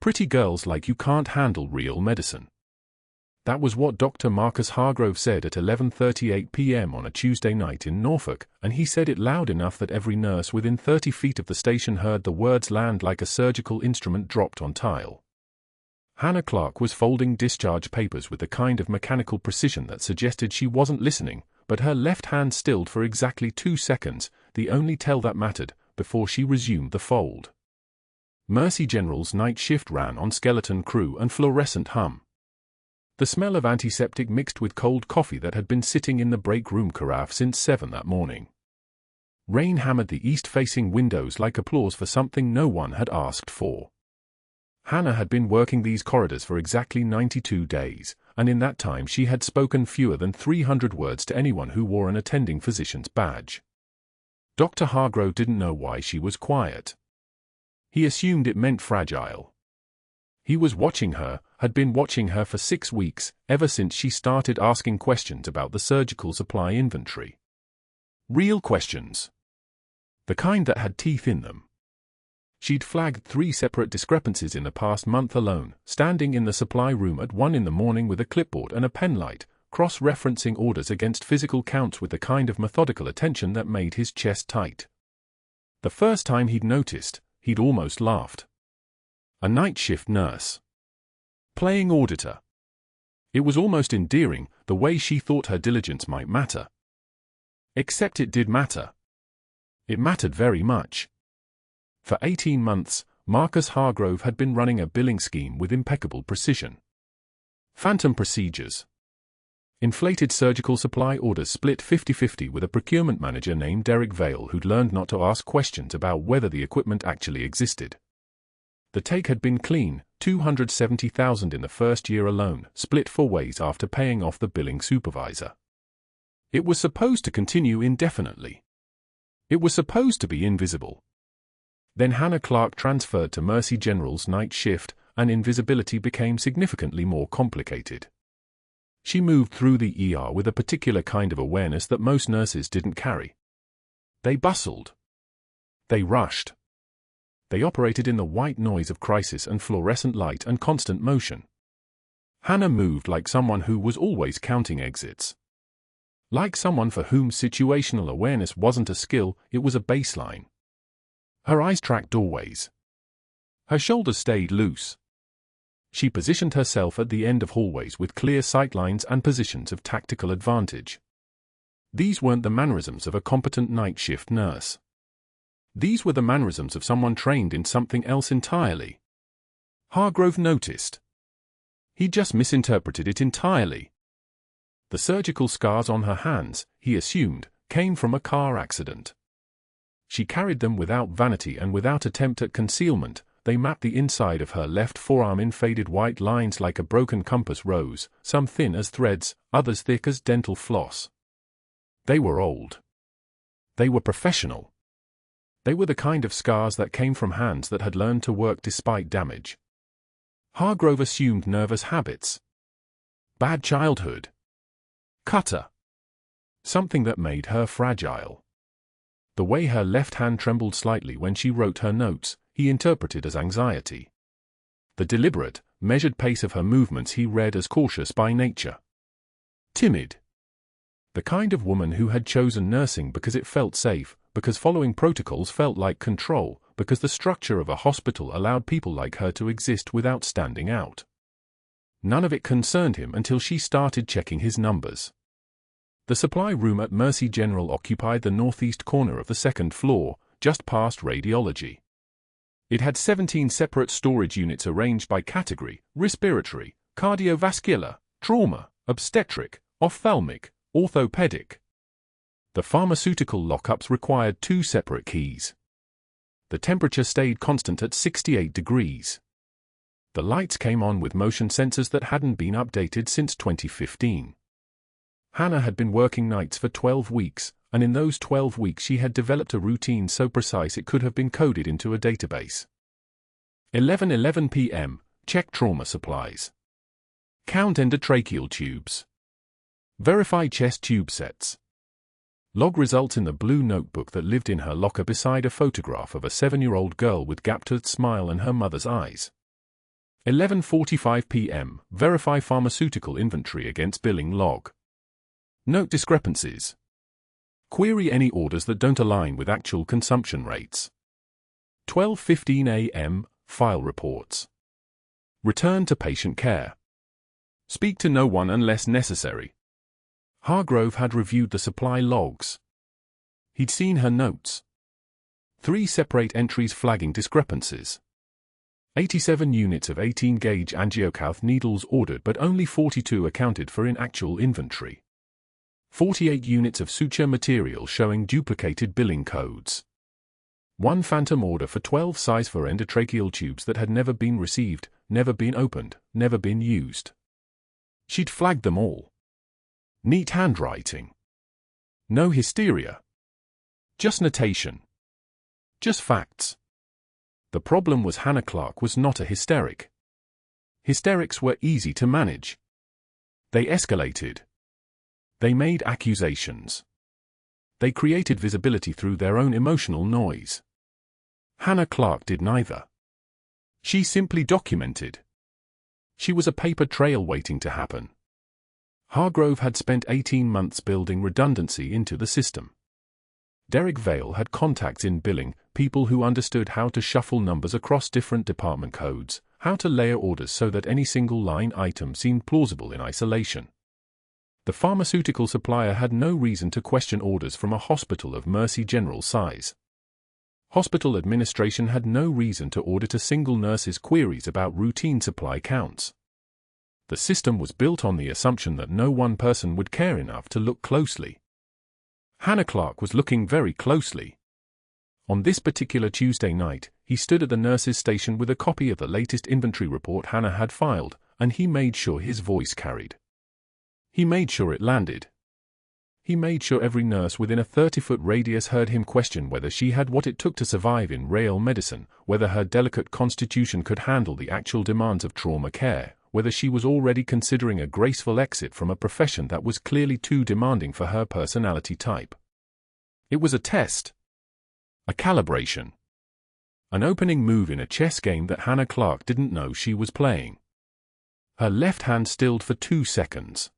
Pretty girls like you can't handle real medicine. That was what Dr. Marcus Hargrove said at 11:38 p.m. on a Tuesday night in Norfolk, and he said it loud enough that every nurse within 30 feet of the station heard the words land like a surgical instrument dropped on tile. Hannah Clarke was folding discharge papers with the kind of mechanical precision that suggested she wasn't listening, but her left hand stilled for exactly 2 seconds, the only tell that mattered, before she resumed the fold. Mercy General's night shift ran on skeleton crew and fluorescent hum. The smell of antiseptic mixed with cold coffee that had been sitting in the break room carafe since 7 that morning. Rain hammered the east-facing windows like applause for something no one had asked for. Hannah had been working these corridors for exactly 92 days, and in that time she had spoken fewer than 300 words to anyone who wore an attending physician's badge. Dr. Hargrove didn't know why she was quiet. He assumed it meant fragile. He was watching her, had been watching her for 6 weeks, ever since she started asking questions about the surgical supply inventory. Real questions. The kind that had teeth in them. She'd flagged 3 separate discrepancies in the past month alone, standing in the supply room at 1 in the morning with a clipboard and a penlight, cross-referencing orders against physical counts with the kind of methodical attention that made his chest tight. The first time he'd noticed, he'd almost laughed. A night shift nurse. Playing auditor. It was almost endearing, the way she thought her diligence might matter. Except it did matter. It mattered very much. For 18 months, Marcus Hargrove had been running a billing scheme with impeccable precision. Phantom procedures. Inflated surgical supply orders split 50-50 with a procurement manager named Derek Vale who'd learned not to ask questions about whether the equipment actually existed. The take had been clean, $270,000 in the first year alone, split 4 ways after paying off the billing supervisor. It was supposed to continue indefinitely. It was supposed to be invisible. Then Hannah Clarke transferred to Mercy General's night shift, and invisibility became significantly more complicated. She moved through the ER with a particular kind of awareness that most nurses didn't carry. They bustled. They rushed. They operated in the white noise of crisis and fluorescent light and constant motion. Hannah moved like someone who was always counting exits. Like someone for whom situational awareness wasn't a skill, it was a baseline. Her eyes tracked doorways. Her shoulders stayed loose. She positioned herself at the end of hallways with clear sightlines and positions of tactical advantage. These weren't the mannerisms of a competent night shift nurse. These were the mannerisms of someone trained in something else entirely. Hargrove noticed. He just misinterpreted it entirely. The surgical scars on her hands, he assumed, came from a car accident. She carried them without vanity and without attempt at concealment. They mapped the inside of her left forearm in faded white lines like a broken compass rose, some thin as threads, others thick as dental floss. They were old. They were professional. They were the kind of scars that came from hands that had learned to work despite damage. Hargrove assumed nervous habits. Bad childhood. Cutter. Something that made her fragile. The way her left hand trembled slightly when she wrote her notes, he interpreted as anxiety. The deliberate, measured pace of her movements he read as cautious by nature. Timid. The kind of woman who had chosen nursing because it felt safe, because following protocols felt like control, because the structure of a hospital allowed people like her to exist without standing out. None of it concerned him until she started checking his numbers. The supply room at Mercy General occupied the northeast corner of the 2nd floor, just past radiology. It had 17 separate storage units arranged by category: respiratory, cardiovascular, trauma, obstetric, ophthalmic, orthopedic. The pharmaceutical lockups required 2 separate keys. The temperature stayed constant at 68 degrees. The lights came on with motion sensors that hadn't been updated since 2015. Hannah had been working nights for 12 weeks, and in those 12 weeks she had developed a routine so precise it could have been coded into a database. 11:11 p.m., check trauma supplies. Count endotracheal tubes. Verify chest tube sets. Log results in the blue notebook that lived in her locker beside a photograph of a 7-year-old girl with gap-toothed smile and her mother's eyes. 11:45 p.m. Verify pharmaceutical inventory against billing log. Note discrepancies. Query any orders that don't align with actual consumption rates. 12:15 a.m. File reports. Return to patient care. Speak to no one unless necessary. Hargrove had reviewed the supply logs. He'd seen her notes. 3 separate entries flagging discrepancies. 87 units of 18-gauge angiocath needles ordered, but only 42 accounted for in actual inventory. 48 units of suture material showing duplicated billing codes. 1 phantom order for 12 size for endotracheal tubes that had never been received, never been opened, never been used. She'd flagged them all. Neat handwriting. No hysteria. Just notation. Just facts. The problem was Hannah Clarke was not a hysteric. Hysterics were easy to manage. They escalated. They made accusations. They created visibility through their own emotional noise. Hannah Clarke did neither. She simply documented. She was a paper trail waiting to happen. Hargrove had spent 18 months building redundancy into the system. Derek Vale had contacts in billing, people who understood how to shuffle numbers across different department codes, how to layer orders so that any single line item seemed plausible in isolation. The pharmaceutical supplier had no reason to question orders from a hospital of Mercy General size. Hospital administration had no reason to audit a single nurse's queries about routine supply counts. The system was built on the assumption that no one person would care enough to look closely. Hannah Clarke was looking very closely. On this particular Tuesday night, he stood at the nurse's station with a copy of the latest inventory report Hannah had filed, and he made sure his voice carried. He made sure it landed. He made sure every nurse within a 30-foot radius heard him question whether she had what it took to survive in real medicine, whether her delicate constitution could handle the actual demands of trauma care, whether she was already considering a graceful exit from a profession that was clearly too demanding for her personality type. It was a test. A calibration. An opening move in a chess game that Hannah Clarke didn't know she was playing. Her left hand stilled for 2 seconds.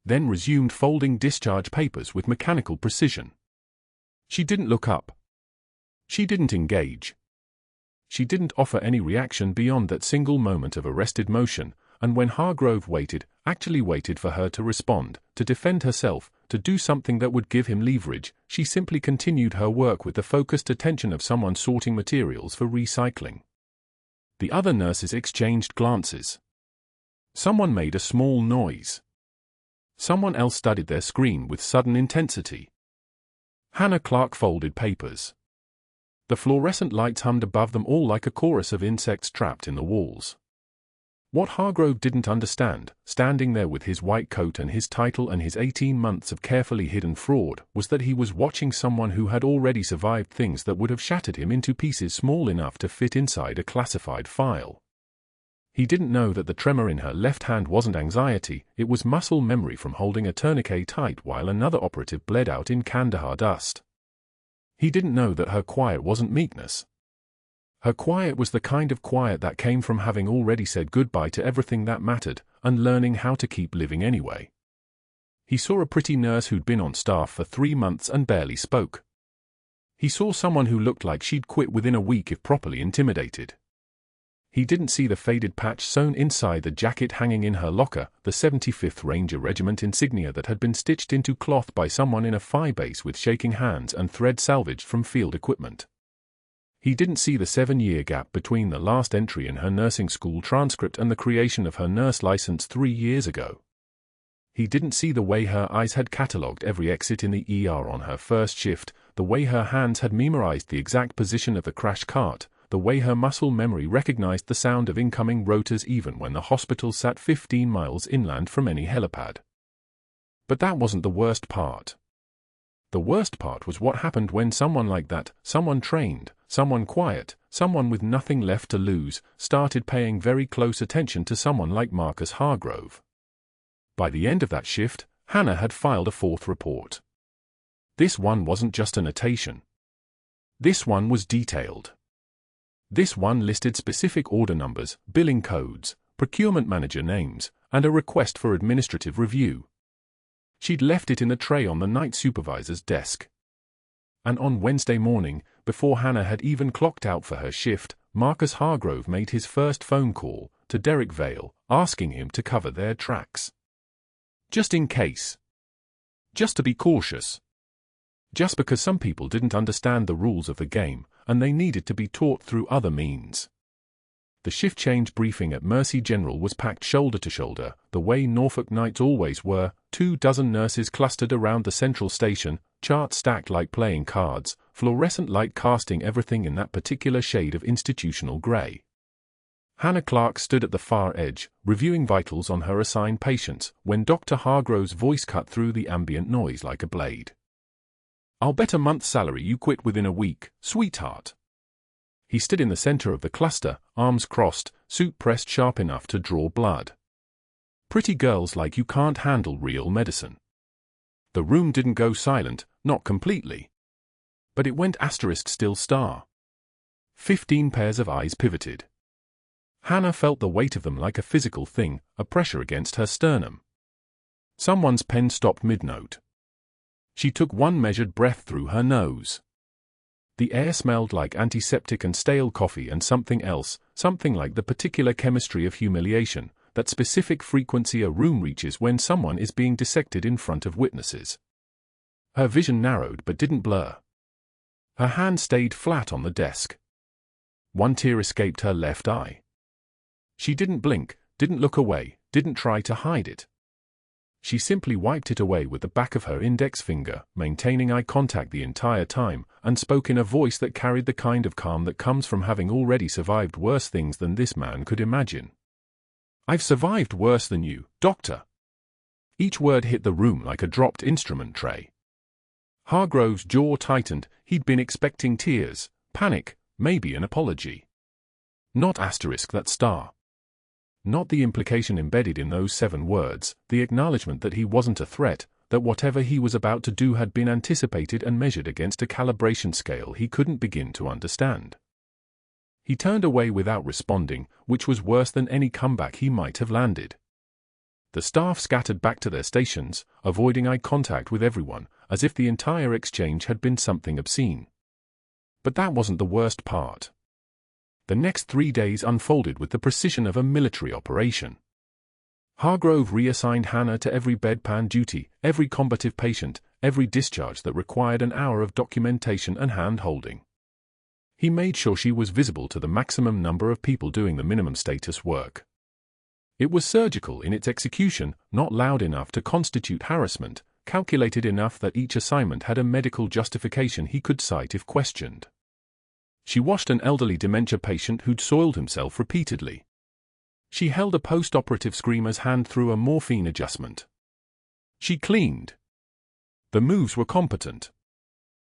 Then resumed folding discharge papers with mechanical precision. She didn't look up. She didn't engage. She didn't offer any reaction beyond that single moment of arrested motion, and when Hargrove waited, actually waited for her to respond, to defend herself, to do something that would give him leverage, she simply continued her work with the focused attention of someone sorting materials for recycling. The other nurses exchanged glances. Someone made a small noise. Someone else studied their screen with sudden intensity. Hannah Clarke folded papers. The fluorescent lights hummed above them all like a chorus of insects trapped in the walls. What Hargrove didn't understand, standing there with his white coat and his title and his 18 months of carefully hidden fraud, was that he was watching someone who had already survived things that would have shattered him into pieces small enough to fit inside a classified file. He didn't know that the tremor in her left hand wasn't anxiety, it was muscle memory from holding a tourniquet tight while another operative bled out in Kandahar dust. He didn't know that her quiet wasn't meekness. Her quiet was the kind of quiet that came from having already said goodbye to everything that mattered, and learning how to keep living anyway. He saw a pretty nurse who'd been on staff for 3 months and barely spoke. He saw someone who looked like she'd quit within a week if properly intimidated. He didn't see the faded patch sewn inside the jacket hanging in her locker, the 75th Ranger Regiment insignia that had been stitched into cloth by someone in a phi base with shaking hands and thread salvaged from field equipment. He didn't see the 7-year gap between the last entry in her nursing school transcript and the creation of her nurse license 3 years ago. He didn't see the way her eyes had catalogued every exit in the ER on her first shift, the way her hands had memorized the exact position of the crash cart, the way her muscle memory recognized the sound of incoming rotors even when the hospital sat 15 miles inland from any helipad. But that wasn't the worst part. The worst part was what happened when someone like that, someone trained, someone quiet, someone with nothing left to lose, started paying very close attention to someone like Marcus Hargrove. By the end of that shift, Hannah had filed a 4th report. This one wasn't just a notation. This one was detailed. This one listed specific order numbers, billing codes, procurement manager names, and a request for administrative review. She'd left it in the tray on the night supervisor's desk. And on Wednesday morning, before Hannah had even clocked out for her shift, Marcus Hargrove made his first phone call to Derek Vale, asking him to cover their tracks. Just in case. Just to be cautious. Just because some people didn't understand the rules of the game, and they needed to be taught through other means. The shift change briefing at Mercy General was packed shoulder to shoulder, the way Norfolk nights always were, 24 nurses clustered around the central station, charts stacked like playing cards, fluorescent light casting everything in that particular shade of institutional grey. Hannah Clarke stood at the far edge, reviewing vitals on her assigned patients, when Dr. Hargrove's voice cut through the ambient noise like a blade. "I'll bet a month's salary you quit within a week, sweetheart." He stood in the center of the cluster, arms crossed, suit pressed sharp enough to draw blood. "Pretty girls like you can't handle real medicine." The room didn't go silent, not completely. But it went still star. 15 pairs of eyes pivoted. Hannah felt the weight of them like a physical thing, a pressure against her sternum. Someone's pen stopped mid-note. She took one measured breath through her nose. The air smelled like antiseptic and stale coffee and something else, something like the particular chemistry of humiliation, that specific frequency a room reaches when someone is being dissected in front of witnesses. Her vision narrowed but didn't blur. Her hand stayed flat on the desk. One tear escaped her left eye. She didn't blink, didn't look away, didn't try to hide it. She simply wiped it away with the back of her index finger, maintaining eye contact the entire time, and spoke in a voice that carried the kind of calm that comes from having already survived worse things than this man could imagine. "I've survived worse than you, doctor." Each word hit the room like a dropped instrument tray. Hargrove's jaw tightened. He'd been expecting tears, panic, maybe an apology. Not that star. Not the implication embedded in those 7 words, the acknowledgement that he wasn't a threat, that whatever he was about to do had been anticipated and measured against a calibration scale he couldn't begin to understand. He turned away without responding, which was worse than any comeback he might have landed. The staff scattered back to their stations, avoiding eye contact with everyone, as if the entire exchange had been something obscene. But that wasn't the worst part. The next 3 days unfolded with the precision of a military operation. Hargrove reassigned Hannah to every bedpan duty, every combative patient, every discharge that required an hour of documentation and hand-holding. He made sure she was visible to the maximum number of people doing the minimum status work. It was surgical in its execution, not loud enough to constitute harassment, calculated enough that each assignment had a medical justification he could cite if questioned. She washed an elderly dementia patient who'd soiled himself repeatedly. She held a post-operative screamer's hand through a morphine adjustment. She cleaned. The moves were competent.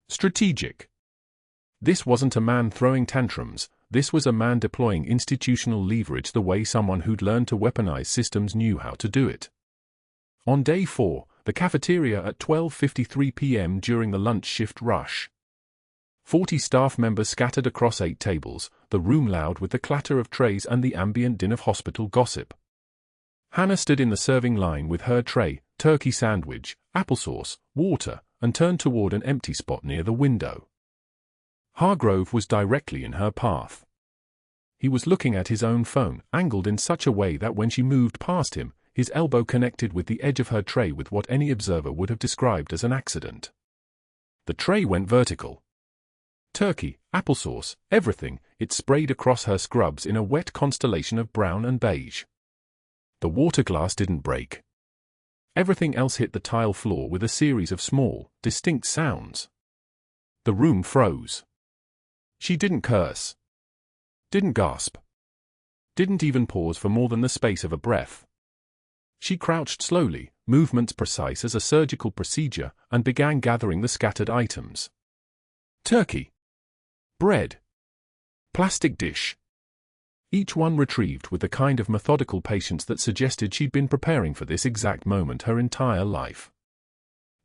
Strategic. This wasn't a man throwing tantrums, this was a man deploying institutional leverage the way someone who'd learned to weaponize systems knew how to do it. On day 4, the cafeteria at 12:53 p.m. during the lunch shift rush. 40 staff members scattered across 8 tables, the room loud with the clatter of trays and the ambient din of hospital gossip. Hannah stood in the serving line with her tray, turkey sandwich, applesauce, water, and turned toward an empty spot near the window. Hargrove was directly in her path. He was looking at his own phone, angled in such a way that when she moved past him, his elbow connected with the edge of her tray with what any observer would have described as an accident. The tray went vertical. Turkey, applesauce, everything, it sprayed across her scrubs in a wet constellation of brown and beige. The water glass didn't break. Everything else hit the tile floor with a series of small, distinct sounds. The room froze. She didn't curse. Didn't gasp. Didn't even pause for more than the space of a breath. She crouched slowly, movements precise as a surgical procedure, and began gathering the scattered items. Turkey. Bread. Plastic dish. Each one retrieved with the kind of methodical patience that suggested she'd been preparing for this exact moment her entire life.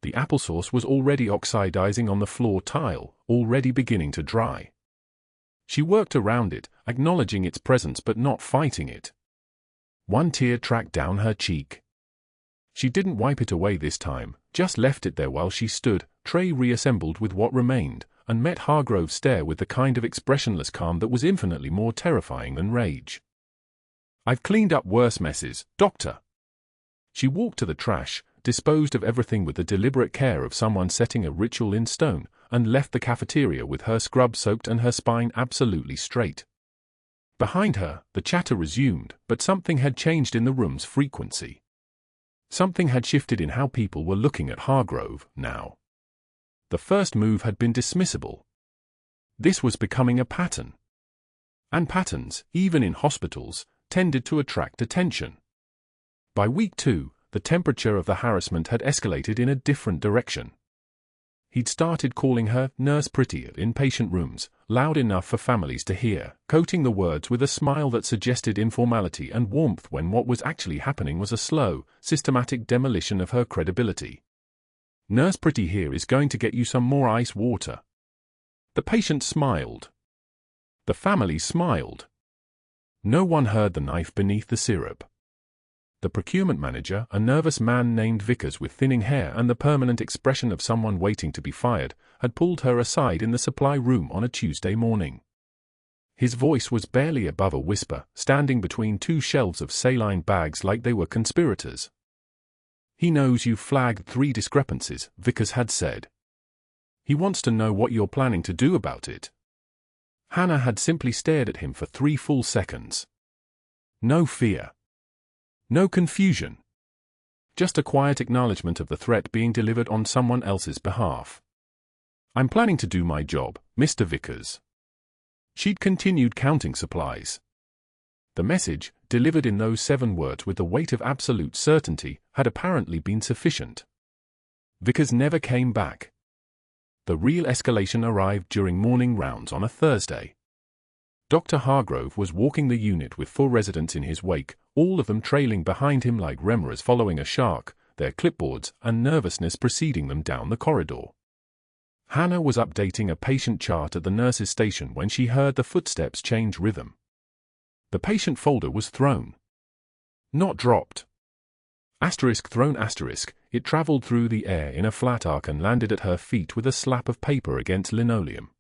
The applesauce was already oxidizing on the floor tile, already beginning to dry. She worked around it, acknowledging its presence but not fighting it. One tear tracked down her cheek. She didn't wipe it away this time, just left it there while she stood, tray reassembled with what remained, and met Hargrove's stare with the kind of expressionless calm that was infinitely more terrifying than rage. "I've cleaned up worse messes, Doctor." She walked to the trash, disposed of everything with the deliberate care of someone setting a ritual in stone, and left the cafeteria with her scrub soaked and her spine absolutely straight. Behind her, the chatter resumed, but something had changed in the room's frequency. Something had shifted in how people were looking at Hargrove now. The first move had been dismissible. This was becoming a pattern. And patterns, even in hospitals, tended to attract attention. By week 2, the temperature of the harassment had escalated in a different direction. He'd started calling her Nurse Pretty at inpatient rooms, loud enough for families to hear, coating the words with a smile that suggested informality and warmth when what was actually happening was a slow, systematic demolition of her credibility. "Nurse Pretty here is going to get you some more ice water." The patient smiled. The family smiled. No one heard the knife beneath the syrup. The procurement manager, a nervous man named Vickers with thinning hair and the permanent expression of someone waiting to be fired, had pulled her aside in the supply room on a Tuesday morning. His voice was barely above a whisper, standing between two shelves of saline bags like they were conspirators. "He knows you've flagged 3 discrepancies," Vickers had said. "He wants to know what you're planning to do about it." Hannah had simply stared at him for 3 full seconds. No fear. No confusion. Just a quiet acknowledgement of the threat being delivered on someone else's behalf. "I'm planning to do my job, Mr. Vickers." She'd continued counting supplies. The message, delivered in those 7 words with the weight of absolute certainty, had apparently been sufficient. Vickers never came back. The real escalation arrived during morning rounds on a Thursday. Dr. Hargrove was walking the unit with 4 residents in his wake, all of them trailing behind him like remoras following a shark, their clipboards and nervousness preceding them down the corridor. Hannah was updating a patient chart at the nurse's station when she heard the footsteps change rhythm. The patient folder was thrown. Not dropped. Thrown asterisk, it traveled through the air in a flat arc and landed at her feet with a slap of paper against linoleum.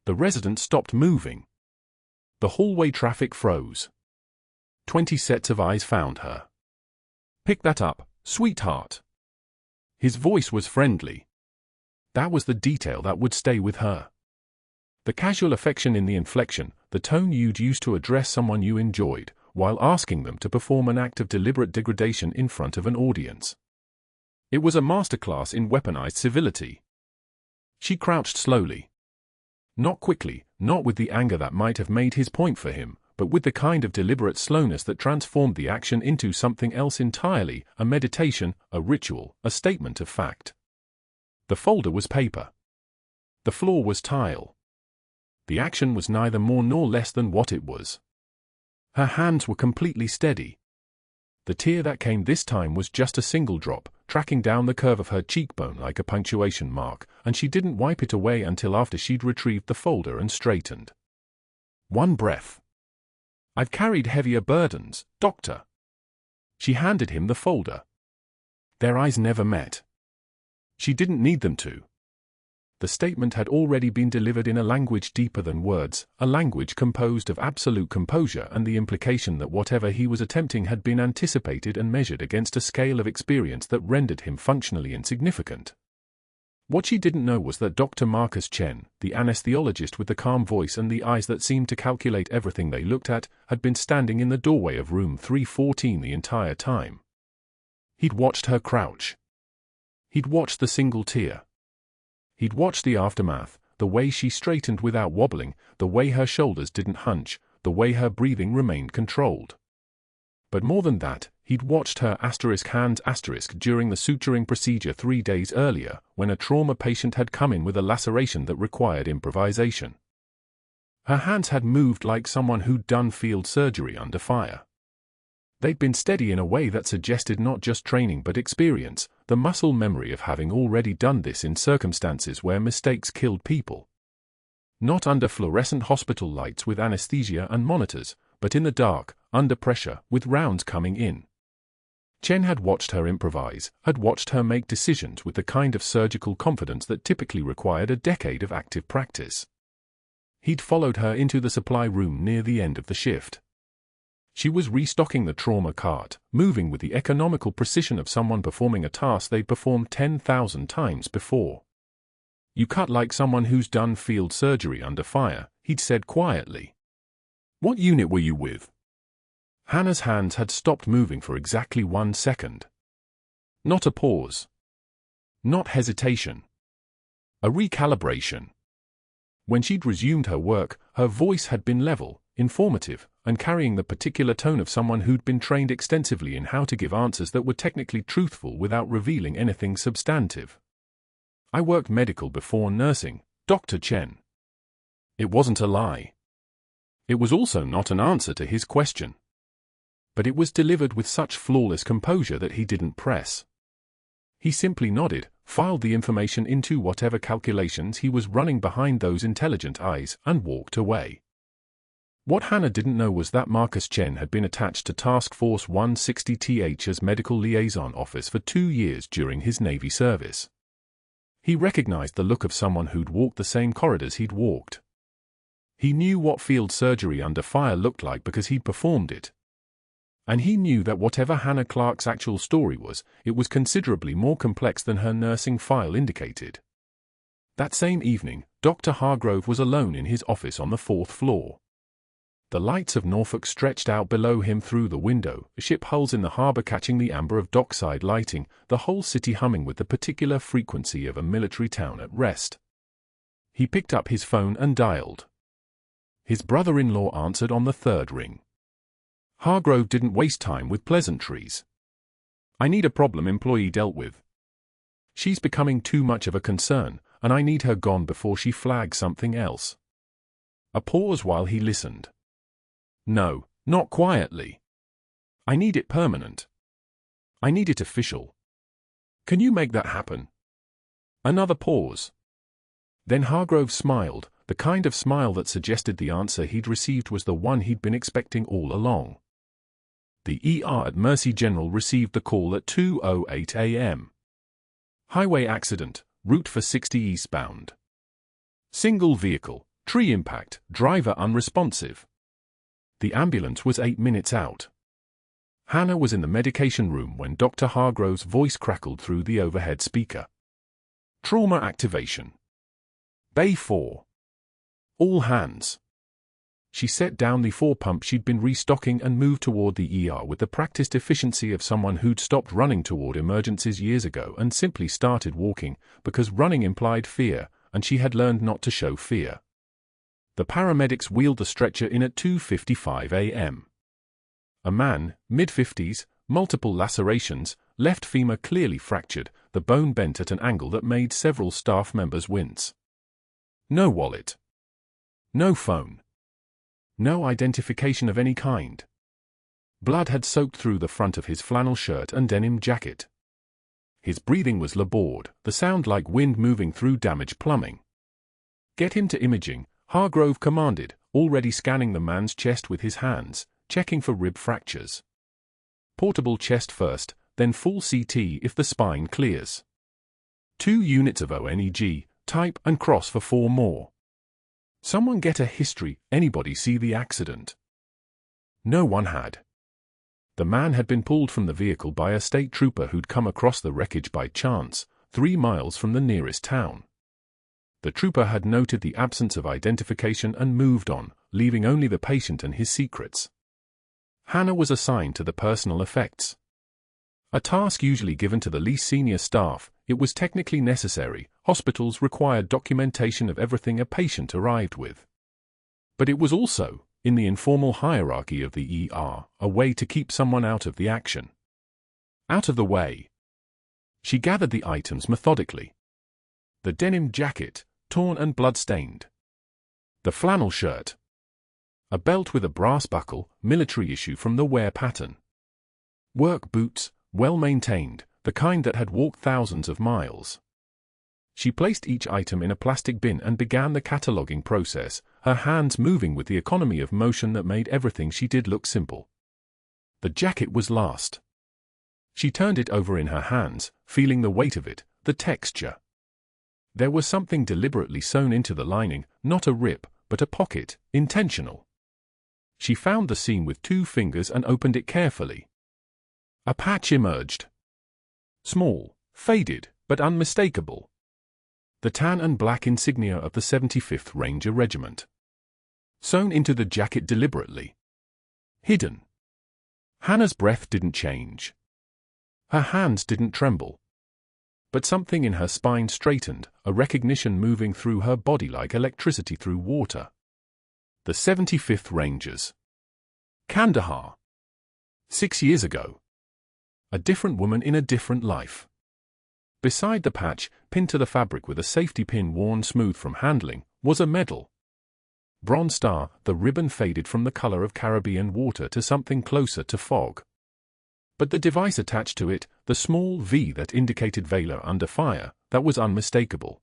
The resident stopped moving. The hallway traffic froze. 20 sets of eyes found her. "Pick that up, sweetheart." His voice was friendly. That was the detail that would stay with her. The casual affection in the inflection, the tone you'd use to address someone you enjoyed, while asking them to perform an act of deliberate degradation in front of an audience. It was a masterclass in weaponized civility. She crouched slowly. Not quickly, not with the anger that might have made his point for him, but with the kind of deliberate slowness that transformed the action into something else entirely, a meditation, a ritual, a statement of fact. The folder was paper. The floor was tile. The action was neither more nor less than what it was. Her hands were completely steady. The tear that came this time was just a single drop, tracking down the curve of her cheekbone like a punctuation mark, and she didn't wipe it away until after she'd retrieved the folder and straightened. One breath. "I've carried heavier burdens, Doctor." She handed him the folder. Their eyes never met. She didn't need them to. The statement had already been delivered in a language deeper than words, a language composed of absolute composure and the implication that whatever he was attempting had been anticipated and measured against a scale of experience that rendered him functionally insignificant. What she didn't know was that Dr. Marcus Chen, the anesthesiologist with the calm voice and the eyes that seemed to calculate everything they looked at, had been standing in the doorway of room 314 the entire time. He'd watched her crouch. He'd watched the single tear. He'd watched the aftermath, the way she straightened without wobbling, the way her shoulders didn't hunch, the way her breathing remained controlled. But more than that, he'd watched her hands during the suturing procedure 3 days earlier, when a trauma patient had come in with a laceration that required improvisation. Her hands had moved like someone who'd done field surgery under fire. They'd been steady in a way that suggested not just training but experience, the muscle memory of having already done this in circumstances where mistakes killed people. Not under fluorescent hospital lights with anesthesia and monitors, but in the dark, under pressure, with rounds coming in. Chen had watched her improvise, had watched her make decisions with the kind of surgical confidence that typically required a decade of active practice. He'd followed her into the supply room near the end of the shift. She was restocking the trauma cart, moving with the economical precision of someone performing a task they'd performed 10,000 times before. "You cut like someone who's done field surgery under fire," he'd said quietly. "What unit were you with?" Hannah's hands had stopped moving for exactly 1 second. Not a pause. Not hesitation. A recalibration. When she'd resumed her work, her voice had been level, informative, and carrying the particular tone of someone who'd been trained extensively in how to give answers that were technically truthful without revealing anything substantive. "I worked medical before nursing, Dr. Chen." It wasn't a lie. It was also not an answer to his question. But it was delivered with such flawless composure that he didn't press. He simply nodded, filed the information into whatever calculations he was running behind those intelligent eyes, and walked away. What Hannah didn't know was that Marcus Chen had been attached to Task Force 160th's Medical Liaison Office for 2 years during his Navy service. He recognized the look of someone who'd walked the same corridors he'd walked. He knew what field surgery under fire looked like because he'd performed it. And he knew that whatever Hannah Clarke's actual story was, it was considerably more complex than her nursing file indicated. That same evening, Dr. Hargrove was alone in his office on the 4th floor. The lights of Norfolk stretched out below him through the window, ship hulls in the harbor catching the amber of dockside lighting, the whole city humming with the particular frequency of a military town at rest. He picked up his phone and dialed. His brother-in-law answered on the 3rd ring. Hargrove didn't waste time with pleasantries. "I need a problem employee dealt with. She's becoming too much of a concern, and I need her gone before she flags something else." A pause while he listened. "No, not quietly. I need it permanent. I need it official. Can you make that happen?" Another pause. Then Hargrove smiled, the kind of smile that suggested the answer he'd received was the one he'd been expecting all along. The ER at Mercy General received the call at 2:08 a.m. Highway accident, route for 60 eastbound. Single vehicle, tree impact, driver unresponsive. The ambulance was 8 minutes out. Hannah was in the medication room when Dr. Hargrove's voice crackled through the overhead speaker. "Trauma activation. Bay 4. All hands." She set down the 4-pump she'd been restocking and moved toward the ER with the practiced efficiency of someone who'd stopped running toward emergencies years ago and simply started walking, because running implied fear, and she had learned not to show fear. The paramedics wheeled the stretcher in at 2:55 a.m. A man, mid-50s, multiple lacerations, left femur clearly fractured, the bone bent at an angle that made several staff members wince. No wallet. No phone. No identification of any kind. Blood had soaked through the front of his flannel shirt and denim jacket. His breathing was labored, the sound like wind moving through damaged plumbing. "Get him to imaging," Hargrove commanded, already scanning the man's chest with his hands, checking for rib fractures. "Portable chest first, then full CT if the spine clears. 2 units of ONEG, type and cross for 4 more. Someone get a history, anybody see the accident?" No one had. The man had been pulled from the vehicle by a state trooper who'd come across the wreckage by chance, 3 miles from the nearest town. The trooper had noted the absence of identification and moved on, leaving only the patient and his secrets. Hannah was assigned to the personal effects. A task usually given to the least senior staff, it was technically necessary. Hospitals required documentation of everything a patient arrived with. But it was also, in the informal hierarchy of the ER, a way to keep someone out of the action. Out of the way. She gathered the items methodically. The denim jacket, torn and blood-stained. The flannel shirt. A belt with a brass buckle, military issue from the wear pattern. Work boots, well-maintained, the kind that had walked thousands of miles. She placed each item in a plastic bin and began the cataloging process, her hands moving with the economy of motion that made everything she did look simple. The jacket was last. She turned it over in her hands, feeling the weight of it, the texture. There was something deliberately sewn into the lining, not a rip, but a pocket, intentional. She found the seam with 2 fingers and opened it carefully. A patch emerged. Small, faded, but unmistakable. The tan and black insignia of the 75th Ranger Regiment. Sewn into the jacket deliberately. Hidden. Hannah's breath didn't change. Her hands didn't tremble. But something in her spine straightened, a recognition moving through her body like electricity through water. The 75th Rangers. Kandahar. 6 years ago. A different woman in a different life. Beside the patch, pinned to the fabric with a safety pin worn smooth from handling, was a medal. Bronze Star, the ribbon faded from the color of Caribbean water to something closer to fog. But the device attached to it, the small V that indicated Valor under fire, that was unmistakable.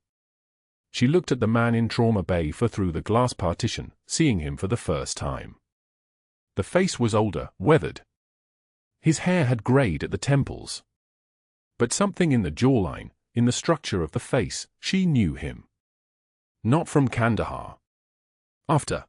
She looked at the man in trauma bay through the glass partition, seeing him for the first time. The face was older, weathered. His hair had grayed at the temples. But something in the jawline, in the structure of the face, she knew him. Not from Kandahar. After.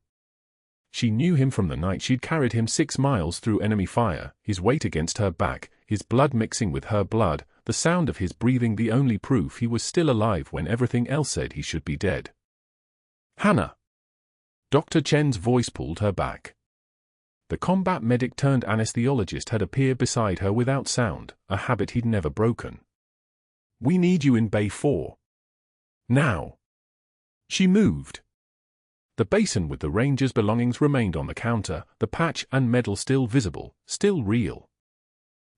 She knew him from the night she'd carried him 6 miles through enemy fire, his weight against her back, his blood mixing with her blood, the sound of his breathing the only proof he was still alive when everything else said he should be dead. Hannah. Dr. Chen's voice pulled her back. The combat medic turned anesthesiologist had appeared beside her without sound, a habit he'd never broken. We need you in Bay 4. Now. She moved. The basin with the Ranger's belongings remained on the counter, the patch and medal still visible, still real.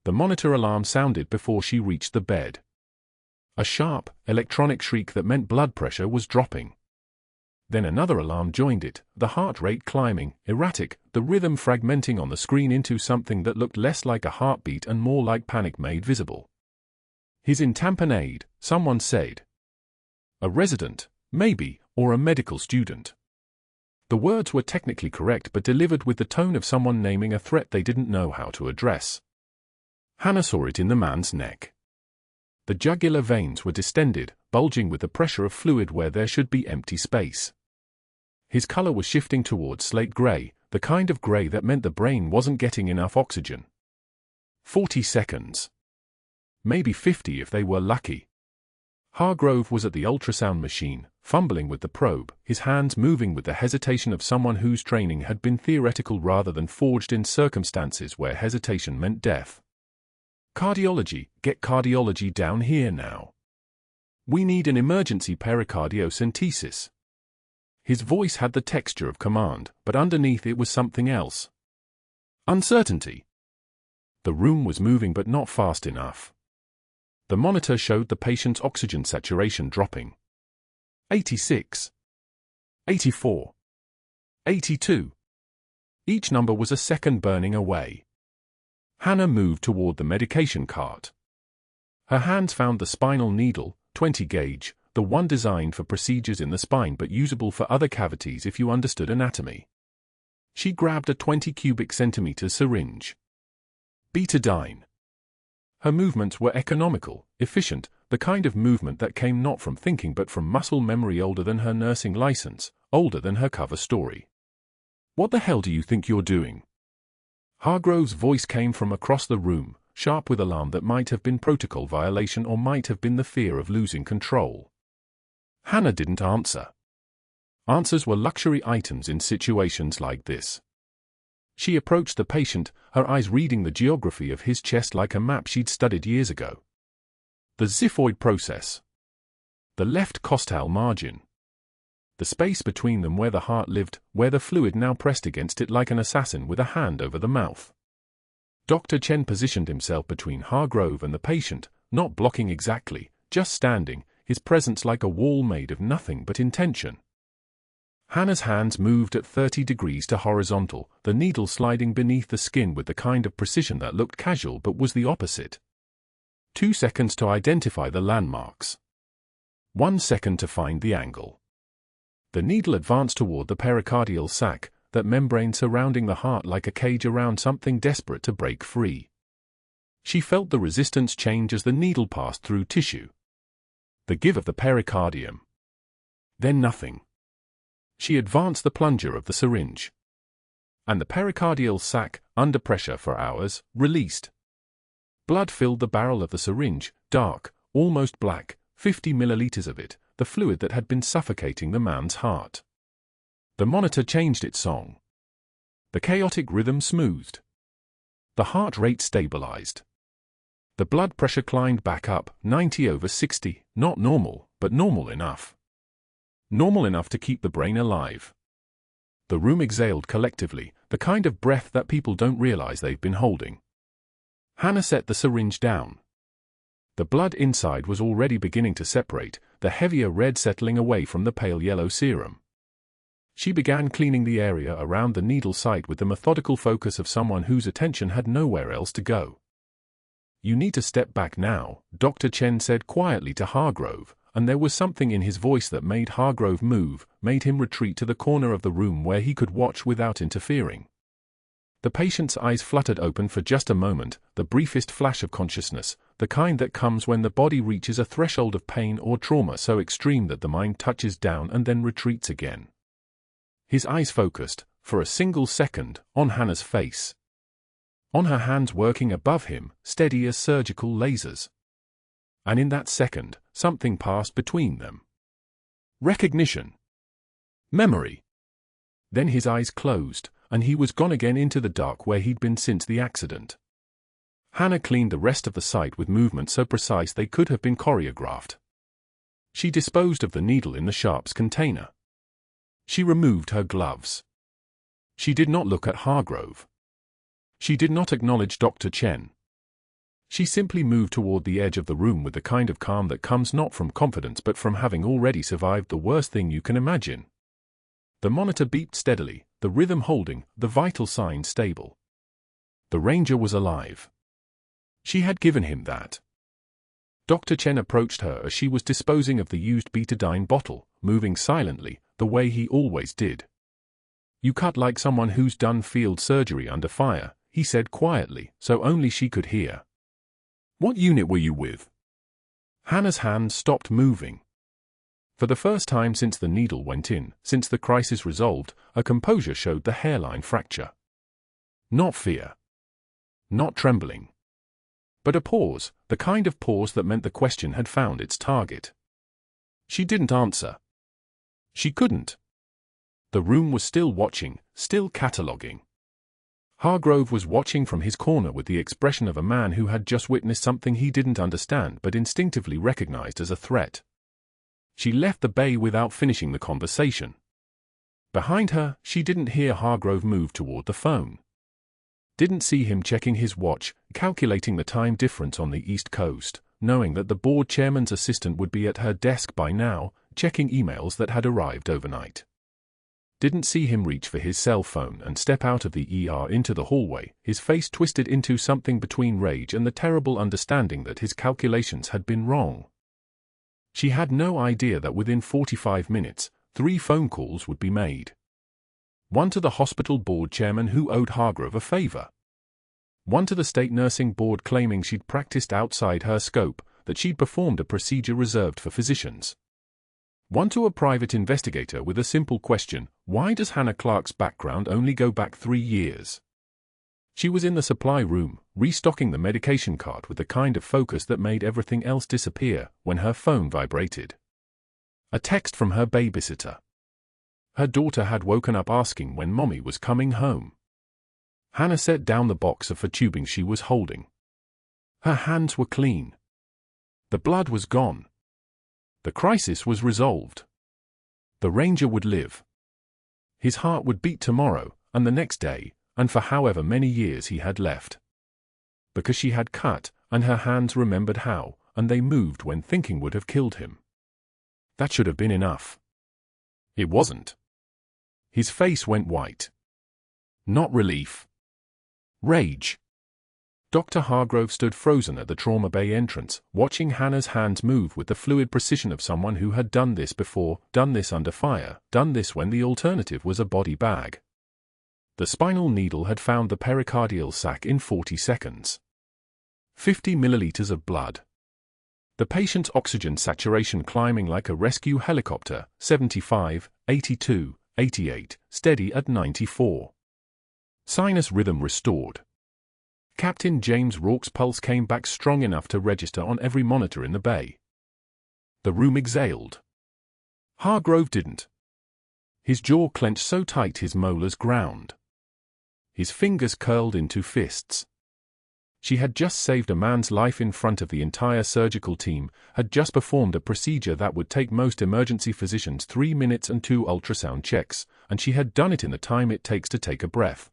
The monitor alarm sounded before she reached the bed. A sharp, electronic shriek that meant blood pressure was dropping. Then another alarm joined it, the heart rate climbing, erratic, the rhythm fragmenting on the screen into something that looked less like a heartbeat and more like panic made visible. He's in tamponade, someone said. A resident, maybe, or a medical student. The words were technically correct but delivered with the tone of someone naming a threat they didn't know how to address. Hannah saw it in the man's neck. The jugular veins were distended, bulging with the pressure of fluid where there should be empty space. His color was shifting towards slate gray, the kind of gray that meant the brain wasn't getting enough oxygen. 40 seconds. Maybe 50 if they were lucky. Hargrove was at the ultrasound machine, fumbling with the probe, his hands moving with the hesitation of someone whose training had been theoretical rather than forged in circumstances where hesitation meant death. Cardiology, get cardiology down here now. We need an emergency pericardiocentesis. His voice had the texture of command, but underneath it was something else. Uncertainty. The room was moving but not fast enough. The monitor showed the patient's oxygen saturation dropping. 86. 84. 82. Each number was a second burning away. Hannah moved toward the medication cart. Her hands found the spinal needle, 20 gauge, the one designed for procedures in the spine but usable for other cavities if you understood anatomy. She grabbed a 20 cubic centimeter syringe. Betadine. Her movements were economical, efficient, the kind of movement that came not from thinking but from muscle memory older than her nursing license, older than her cover story. What the hell do you think you're doing? Hargrove's voice came from across the room, sharp with alarm that might have been protocol violation or might have been the fear of losing control. Hannah didn't answer. Answers were luxury items in situations like this. She approached the patient, her eyes reading the geography of his chest like a map she'd studied years ago. The xiphoid process. The left costal margin. The space between them where the heart lived, where the fluid now pressed against it like an assassin with a hand over the mouth. Dr. Chen positioned himself between Hargrove and the patient, not blocking exactly, just standing, his presence like a wall made of nothing but intention. Hannah's hands moved at 30 degrees to horizontal, the needle sliding beneath the skin with the kind of precision that looked casual but was the opposite. 2 seconds to identify the landmarks. 1 second to find the angle. The needle advanced toward the pericardial sac, that membrane surrounding the heart like a cage around something desperate to break free. She felt the resistance change as the needle passed through tissue. The give of the pericardium. Then nothing. She advanced the plunger of the syringe. And the pericardial sac, under pressure for hours, released. Blood filled the barrel of the syringe, dark, almost black, 50 milliliters of it, the fluid that had been suffocating the man's heart. The monitor changed its song. The chaotic rhythm smoothed. The heart rate stabilized. The blood pressure climbed back up, 90/60, not normal, but normal enough. Normal enough to keep the brain alive. The room exhaled collectively, the kind of breath that people don't realize they've been holding. Hannah set the syringe down. The blood inside was already beginning to separate, the heavier red settling away from the pale yellow serum. She began cleaning the area around the needle site with the methodical focus of someone whose attention had nowhere else to go. "You need to step back now," Dr. Chen said quietly to Hargrove, and there was something in his voice that made Hargrove move, made him retreat to the corner of the room where he could watch without interfering. The patient's eyes fluttered open for just a moment, the briefest flash of consciousness, the kind that comes when the body reaches a threshold of pain or trauma so extreme that the mind touches down and then retreats again. His eyes focused, for a single second, on Hannah's face. On her hands working above him, steady as surgical lasers. And in that second, something passed between them. Recognition. Memory. Then his eyes closed, and he was gone again into the dark where he'd been since the accident. Hannah cleaned the rest of the site with movements so precise they could have been choreographed. She disposed of the needle in the sharps container. She removed her gloves. She did not look at Hargrove. She did not acknowledge Dr. Chen. She simply moved toward the edge of the room with the kind of calm that comes not from confidence but from having already survived the worst thing you can imagine. The monitor beeped steadily, the rhythm holding, the vital signs stable. The ranger was alive. She had given him that. Dr. Chen approached her as she was disposing of the used betadine bottle, moving silently, the way he always did. "You cut like someone who's done field surgery under fire," he said quietly, so only she could hear. "What unit were you with?" Hannah's hand stopped moving. For the first time since the needle went in, since the crisis resolved, a composure showed the hairline fracture. Not fear. Not trembling. But a pause, the kind of pause that meant the question had found its target. She didn't answer. She couldn't. The room was still watching, still cataloguing. Hargrove was watching from his corner with the expression of a man who had just witnessed something he didn't understand but instinctively recognized as a threat. She left the bay without finishing the conversation. Behind her, she didn't hear Hargrove move toward the phone. Didn't see him checking his watch, calculating the time difference on the East Coast, knowing that the board chairman's assistant would be at her desk by now, checking emails that had arrived overnight. Didn't see him reach for his cell phone and step out of the ER into the hallway, his face twisted into something between rage and the terrible understanding that his calculations had been wrong. She had no idea that within 45 minutes, 3 phone calls would be made. One to the hospital board chairman who owed Hargrove a favor. One to the state nursing board claiming she'd practiced outside her scope, that she'd performed a procedure reserved for physicians. One to a private investigator with a simple question: why does Hannah Clarke's background only go back 3 years? She was in the supply room, restocking the medication cart with the kind of focus that made everything else disappear, when her phone vibrated. A text from her babysitter. Her daughter had woken up asking when Mommy was coming home. Hannah set down the box of tubing she was holding. Her hands were clean. The blood was gone. The crisis was resolved. The ranger would live. His heart would beat tomorrow, and the next day, and for however many years he had left. Because she had cut, and her hands remembered how, and they moved when thinking would have killed him. That should have been enough. It wasn't. His face went white. Not relief. Rage. Dr. Hargrove stood frozen at the trauma bay entrance, watching Hannah's hands move with the fluid precision of someone who had done this before, done this under fire, done this when the alternative was a body bag. The spinal needle had found the pericardial sac in 40 seconds. 50 milliliters of blood. The patient's oxygen saturation climbing like a rescue helicopter, 75, 82, 88, steady at 94. Sinus rhythm restored. Captain James Rourke's pulse came back strong enough to register on every monitor in the bay. The room exhaled. Hargrove didn't. His jaw clenched so tight his molars ground. His fingers curled into fists. She had just saved a man's life in front of the entire surgical team, had just performed a procedure that would take most emergency physicians 3 minutes and 2 ultrasound checks, and she had done it in the time it takes to take a breath.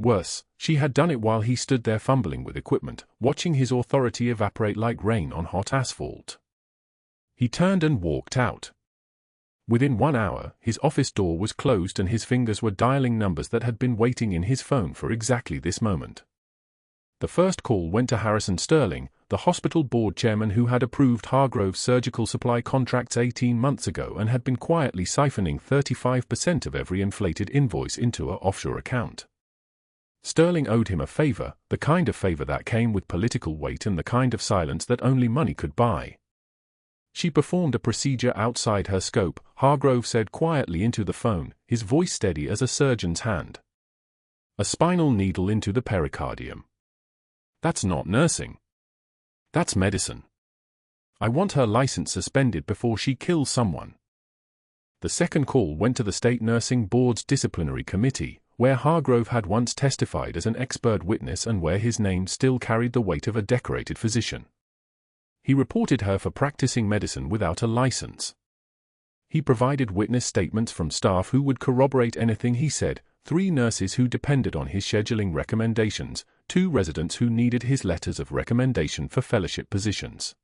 Worse, she had done it while he stood there fumbling with equipment, watching his authority evaporate like rain on hot asphalt. He turned and walked out. Within 1 hour, his office door was closed and his fingers were dialing numbers that had been waiting in his phone for exactly this moment. The first call went to Harrison Sterling, the hospital board chairman who had approved Hargrove's surgical supply contracts 18 months ago and had been quietly siphoning 35% of every inflated invoice into an offshore account. Sterling owed him a favor, the kind of favor that came with political weight and the kind of silence that only money could buy. She performed a procedure outside her scope, Hargrove said quietly into the phone, his voice steady as a surgeon's hand. A spinal needle into the pericardium. That's not nursing. That's medicine. I want her license suspended before she kills someone. The second call went to the State Nursing Board's disciplinary committee, where Hargrove had once testified as an expert witness and where his name still carried the weight of a decorated physician. He reported her for practicing medicine without a license. He provided witness statements from staff who would corroborate anything he said, 3 nurses who depended on his scheduling recommendations, 2 residents who needed his letters of recommendation for fellowship positions.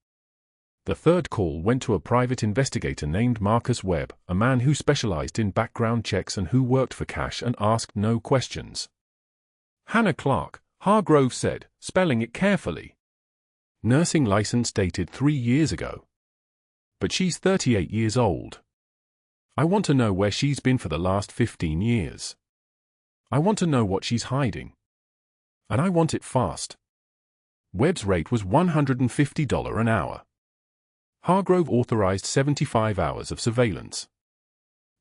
The third call went to a private investigator named Marcus Webb, a man who specialized in background checks and who worked for cash and asked no questions. Hannah Clarke, Hargrove said, spelling it carefully. Nursing license dated 3 years ago. But she's 38 years old. I want to know where she's been for the last 15 years. I want to know what she's hiding. And I want it fast. Webb's rate was $150 an hour. Hargrove authorized 75 hours of surveillance.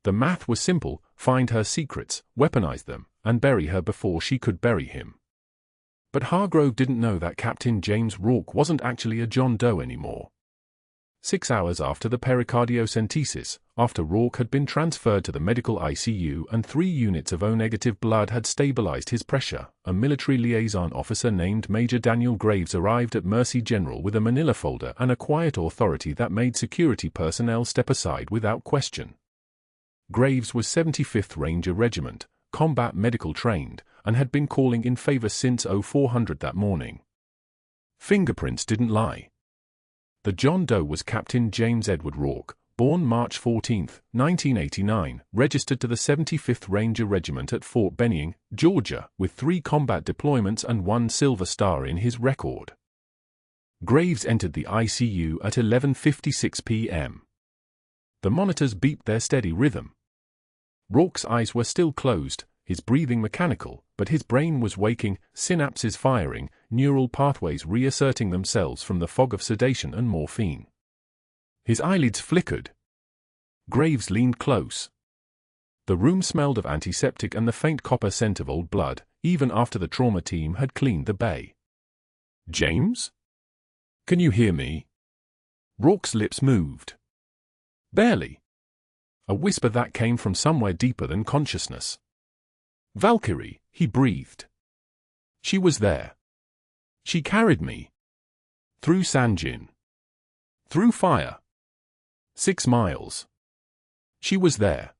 The math was simple: find her secrets, weaponize them, and bury her before she could bury him. But Hargrove didn't know that Captain James Rourke wasn't actually a John Doe anymore. 6 hours after the pericardiocentesis, after Rourke had been transferred to the medical ICU and 3 units of O-negative blood had stabilized his pressure, a military liaison officer named Major Daniel Graves arrived at Mercy General with a manila folder and a quiet authority that made security personnel step aside without question. Graves was 75th Ranger Regiment, combat medical trained, and had been calling in favor since 0400 that morning. Fingerprints didn't lie. The John Doe was Captain James Edward Rourke, born March 14, 1989, registered to the 75th Ranger Regiment at Fort Benning, Georgia, with 3 combat deployments and 1 Silver Star in his record. Graves entered the ICU at 11:56 p.m. The monitors beeped their steady rhythm. Rourke's eyes were still closed, his breathing mechanical, but his brain was waking, synapses firing, neural pathways reasserting themselves from the fog of sedation and morphine. His eyelids flickered. Graves leaned close. The room smelled of antiseptic and the faint copper scent of old blood, even after the trauma team had cleaned the bay. "James? Can you hear me?" Rourke's lips moved. "Barely." A whisper that came from somewhere deeper than consciousness. "Valkyrie," he breathed. She was there. She carried me. Through Sanjin. Through fire. 6 miles. She was there.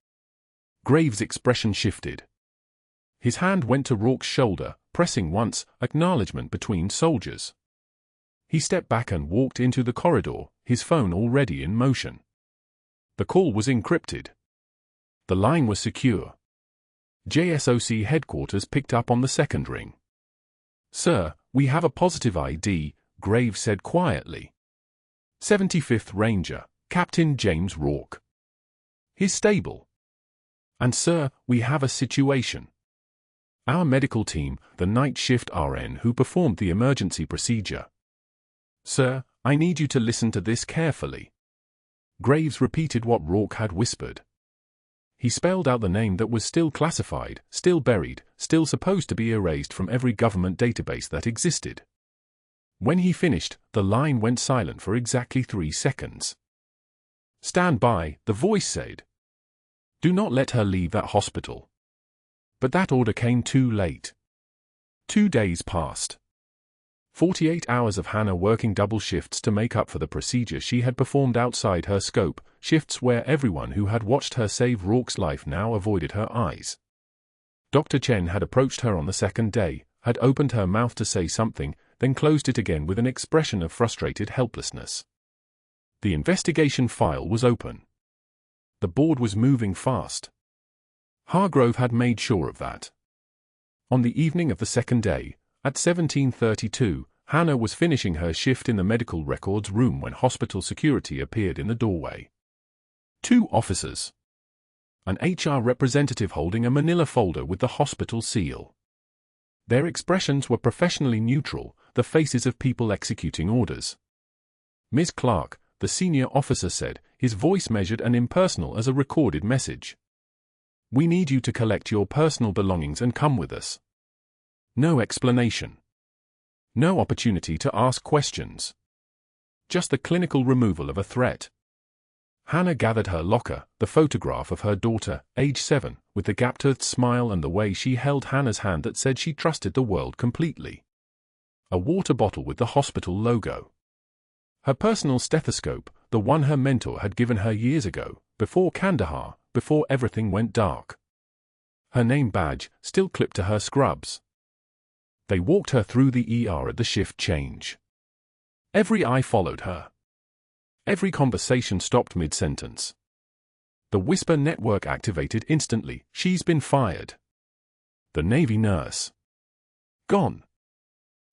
Graves' expression shifted. His hand went to Rourke's shoulder, pressing once, acknowledgement between soldiers. He stepped back and walked into the corridor, his phone already in motion. The call was encrypted. The line was secure. JSOC headquarters picked up on the second ring. "Sir, "We have a positive ID," Graves said quietly. 75th Ranger, Captain James Rourke. "His stable." "And sir, we have a situation. Our medical team, the night shift RN who performed the emergency procedure." "Sir, I need you to listen to this carefully." Graves repeated what Rourke had whispered. He spelled out the name that was still classified, still buried, still supposed to be erased from every government database that existed. When he finished, the line went silent for exactly 3 seconds. "Stand by," the voice said. "Do not let her leave that hospital." But that order came too late. 2 days passed. 48 hours of Hannah working double shifts to make up for the procedure she had performed outside her scope, shifts where everyone who had watched her save Rourke's life now avoided her eyes. Dr. Chen had approached her on the second day, had opened her mouth to say something, then closed it again with an expression of frustrated helplessness. The investigation file was open. The board was moving fast. Hargrove had made sure of that. On the evening of the second day, at 17:32, Hannah was finishing her shift in the medical records room when hospital security appeared in the doorway. 2 officers. An HR representative holding a manila folder with the hospital seal. Their expressions were professionally neutral, the faces of people executing orders. "Ms. Clarke," the senior officer said, his voice measured and impersonal as a recorded message. "We need you to collect your personal belongings and come with us." No explanation. No opportunity to ask questions. Just the clinical removal of a threat. Hannah gathered her locker, the photograph of her daughter, age 7, with the gap-toothed smile and the way she held Hannah's hand that said she trusted the world completely. A water bottle with the hospital logo. Her personal stethoscope, the one her mentor had given her years ago, before Kandahar, before everything went dark. Her name badge, still clipped to her scrubs. They walked her through the ER at the shift change. Every eye followed her. Every conversation stopped mid-sentence. The whisper network activated instantly. "She's been fired." The Navy nurse. Gone.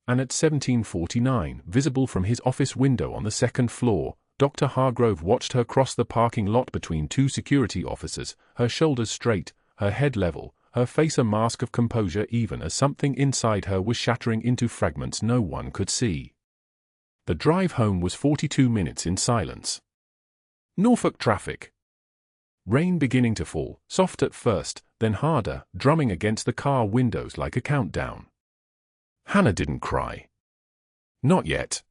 And at 17:49, visible from his office window on the second floor, Dr. Hargrove watched her cross the parking lot between 2 security officers, her shoulders straight, her head level, her face a mask of composure even as something inside her was shattering into fragments no one could see. The drive home was 42 minutes in silence. Norfolk traffic. Rain beginning to fall, soft at first, then harder, drumming against the car windows like a countdown. Hannah didn't cry. Not yet.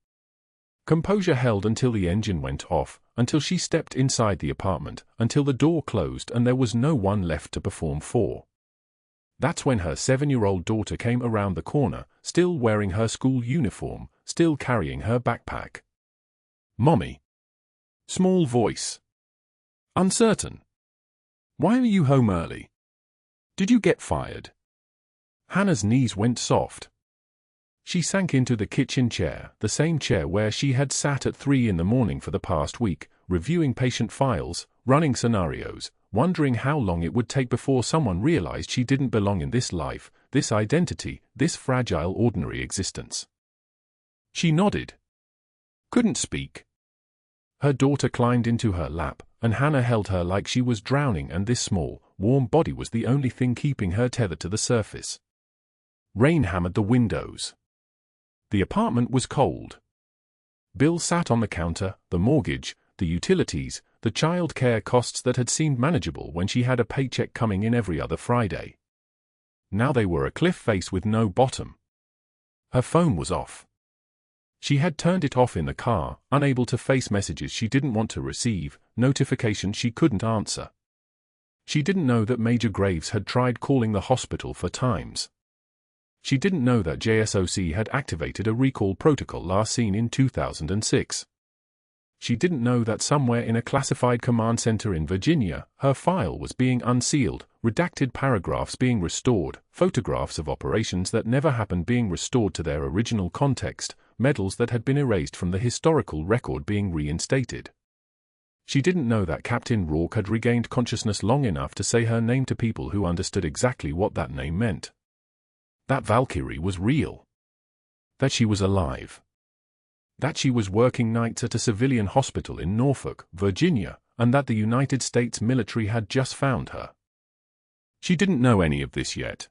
Composure held until the engine went off, until she stepped inside the apartment, until the door closed and there was no one left to perform for. That's when her 7-year-old daughter came around the corner, still wearing her school uniform, still carrying her backpack. "Mommy." Small voice. Uncertain. "Why are you home early? Did you get fired?" Hannah's knees went soft. She sank into the kitchen chair, the same chair where she had sat at 3 in the morning for the past week, reviewing patient files, running scenarios, wondering how long it would take before someone realized she didn't belong in this life, this identity, this fragile ordinary existence. She nodded. Couldn't speak. Her daughter climbed into her lap, and Hannah held her like she was drowning and this small, warm body was the only thing keeping her tethered to the surface. Rain hammered the windows. The apartment was cold. Bill sat on the counter, the mortgage, the utilities, the child care costs that had seemed manageable when she had a paycheck coming in every other Friday. Now they were a cliff face with no bottom. Her phone was off. She had turned it off in the car, unable to face messages she didn't want to receive, notifications she couldn't answer. She didn't know that Major Graves had tried calling the hospital 4 times. She didn't know that JSOC had activated a recall protocol last seen in 2006. She didn't know that somewhere in a classified command center in Virginia, her file was being unsealed, redacted paragraphs being restored, photographs of operations that never happened being restored to their original context, medals that had been erased from the historical record being reinstated. She didn't know that Captain Rourke had regained consciousness long enough to say her name to people who understood exactly what that name meant. That Valkyrie was real. That she was alive. That she was working nights at a civilian hospital in Norfolk, Virginia, and that the United States military had just found her. She didn't know any of this yet.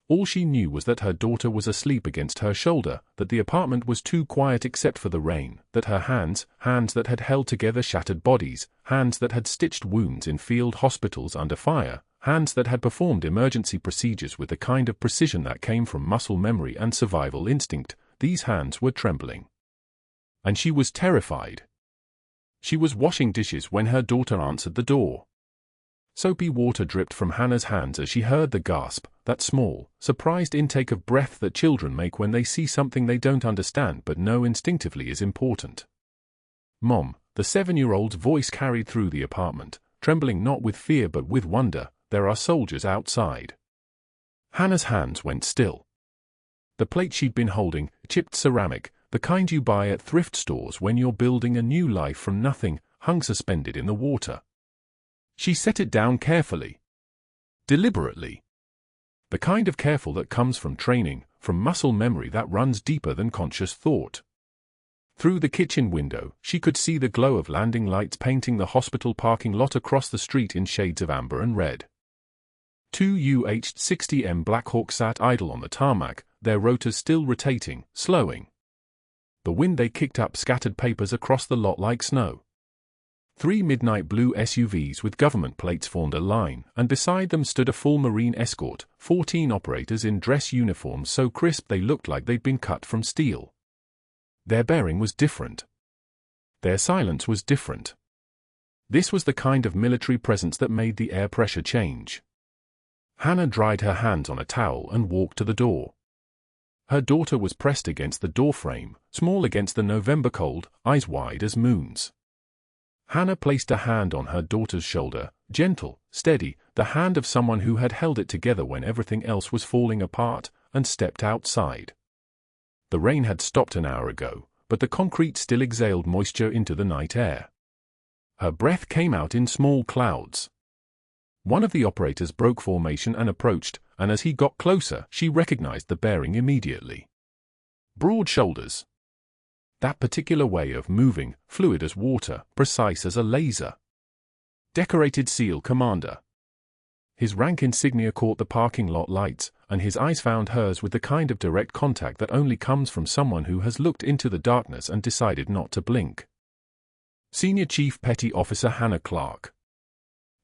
All she knew was that her daughter was asleep against her shoulder, that the apartment was too quiet except for the rain, that her hands that had held together shattered bodies, hands that had stitched wounds in field hospitals under fire, hands that had performed emergency procedures with the kind of precision that came from muscle memory and survival instinct, these hands were trembling. And she was terrified. She was washing dishes when her daughter answered the door. Soapy water dripped from Hannah's hands as she heard the gasp, that small, surprised intake of breath that children make when they see something they don't understand but know instinctively is important. "Mom," the 7-year-old's voice carried through the apartment, trembling not with fear but with wonder, "there are soldiers outside." Hannah's hands went still. The plate she'd been holding, chipped ceramic, the kind you buy at thrift stores when you're building a new life from nothing, hung suspended in the water. She set it down carefully. Deliberately. The kind of careful that comes from training, from muscle memory that runs deeper than conscious thought. Through the kitchen window, she could see the glow of landing lights painting the hospital parking lot across the street in shades of amber and red. 2 UH-60M Black Hawk sat idle on the tarmac, their rotors still rotating, slowing. The wind they kicked up scattered papers across the lot like snow. 3 midnight blue SUVs with government plates formed a line, and beside them stood a full Marine escort, 14 operators in dress uniforms so crisp they looked like they'd been cut from steel. Their bearing was different. Their silence was different. This was the kind of military presence that made the air pressure change. Hannah dried her hands on a towel and walked to the door. Her daughter was pressed against the doorframe, small against the November cold, eyes wide as moons. Hannah placed a hand on her daughter's shoulder, gentle, steady, the hand of someone who had held it together when everything else was falling apart, and stepped outside. The rain had stopped an hour ago, but the concrete still exhaled moisture into the night air. Her breath came out in small clouds. One of the operators broke formation and approached, and as he got closer, she recognized the bearing immediately. Broad shoulders. That particular way of moving, fluid as water, precise as a laser. Decorated SEAL commander. His rank insignia caught the parking lot lights, and his eyes found hers with the kind of direct contact that only comes from someone who has looked into the darkness and decided not to blink. Senior Chief Petty Officer Hannah Clarke.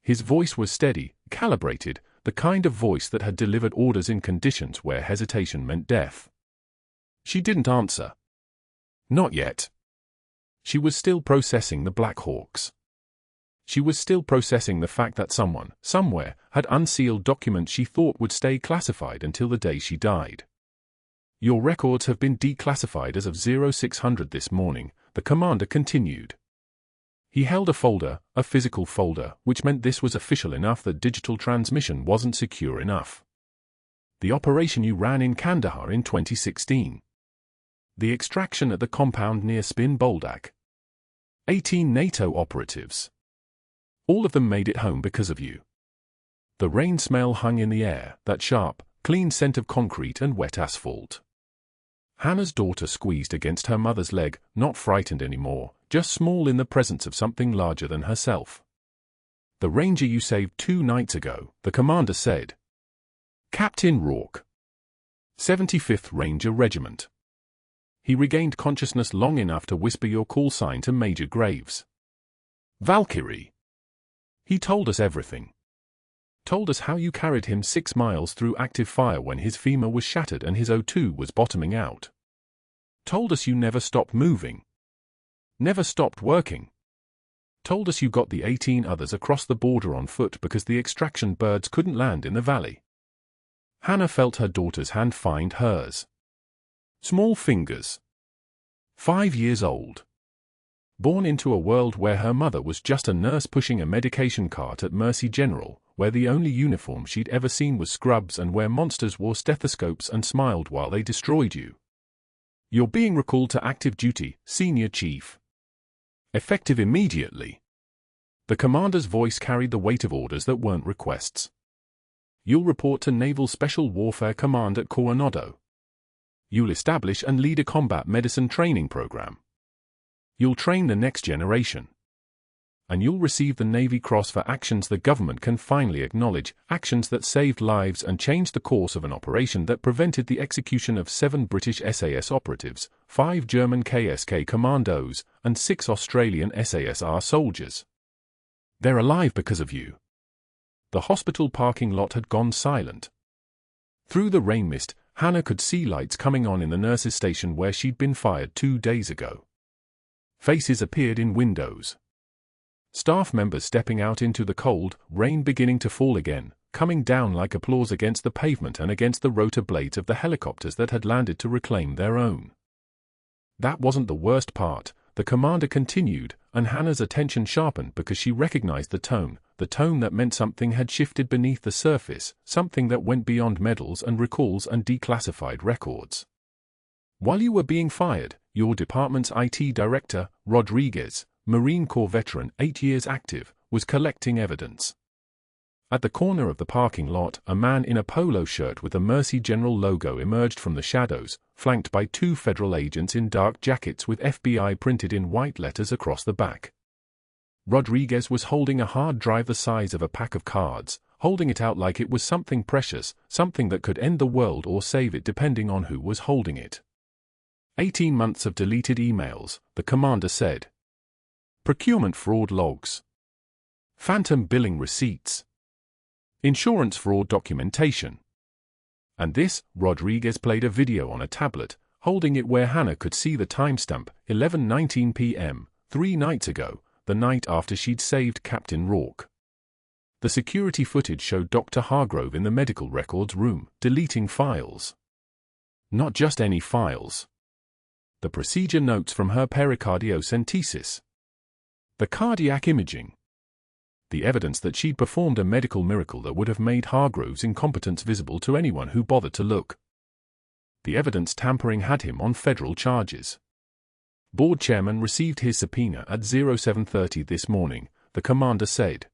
His voice was steady, calibrated, the kind of voice that had delivered orders in conditions where hesitation meant death. She didn't answer. Not yet. She was still processing the Black Hawks. She was still processing the fact that someone, somewhere, had unsealed documents she thought would stay classified until the day she died. "Your records have been declassified as of 0600 this morning," the commander continued. He held a folder, a physical folder, which meant this was official enough that digital transmission wasn't secure enough. "The operation you ran in Kandahar in 2016. The extraction at the compound near Spin Boldak. 18 NATO operatives. All of them made it home because of you." The rain smell hung in the air, that sharp, clean scent of concrete and wet asphalt. Hannah's daughter squeezed against her mother's leg, not frightened anymore, just small in the presence of something larger than herself. "The ranger you saved 2 nights ago," the commander said. "Captain Rourke. 75th Ranger Regiment." He regained consciousness long enough to whisper your call sign to Major Graves. "Valkyrie. He told us everything. Told us how you carried him 6 miles through active fire when his femur was shattered and his O2 was bottoming out. Told us you never stopped moving. Never stopped working. Told us you got the 18 others across the border on foot because the extraction birds couldn't land in the valley." Hannah felt her daughter's hand find hers. Small fingers. 5 years old. Born into a world where her mother was just a nurse pushing a medication cart at Mercy General, where the only uniform she'd ever seen was scrubs and where monsters wore stethoscopes and smiled while they destroyed you. "You're being recalled to active duty, Senior Chief. Effective immediately." The commander's voice carried the weight of orders that weren't requests. "You'll report to Naval Special Warfare Command at Coronado. You'll establish and lead a combat medicine training program. You'll train the next generation. And you'll receive the Navy Cross for actions the government can finally acknowledge, actions that saved lives and changed the course of an operation that prevented the execution of 7 British SAS operatives, 5 German KSK commandos, and 6 Australian SASR soldiers. They're alive because of you. The hospital parking lot had gone silent. Through the rain mist, Hannah could see lights coming on in the nurses' station where she'd been fired 2 days ago. Faces appeared in windows. Staff members stepping out into the cold, rain beginning to fall again, coming down like applause against the pavement and against the rotor blades of the helicopters that had landed to reclaim their own. That wasn't the worst part, the commander continued, and Hannah's attention sharpened because she recognized the tone that meant something had shifted beneath the surface, something that went beyond medals and recalls and declassified records. While you were being fired, your department's IT director, Rodriguez, Marine Corps veteran, 8 years active, was collecting evidence. At the corner of the parking lot, a man in a polo shirt with the Mercy General logo emerged from the shadows, flanked by 2 federal agents in dark jackets with FBI printed in white letters across the back. Rodriguez was holding a hard drive the size of a pack of cards, holding it out like it was something precious, something that could end the world or save it depending on who was holding it. 18 months of deleted emails, the commander said. Procurement fraud logs. Phantom billing receipts. Insurance fraud documentation. And this, Rodriguez played a video on a tablet, holding it where Hannah could see the timestamp, 11:19 p.m., 3 nights ago, the night after she'd saved Captain Rourke. The security footage showed Dr. Hargrove in the medical records room, deleting files. Not just any files. The procedure notes from her pericardiocentesis. The cardiac imaging. The evidence that she'd performed a medical miracle that would have made Hargrove's incompetence visible to anyone who bothered to look. The evidence tampering had him on federal charges. Board chairman received his subpoena at 07:30 this morning, the commander said.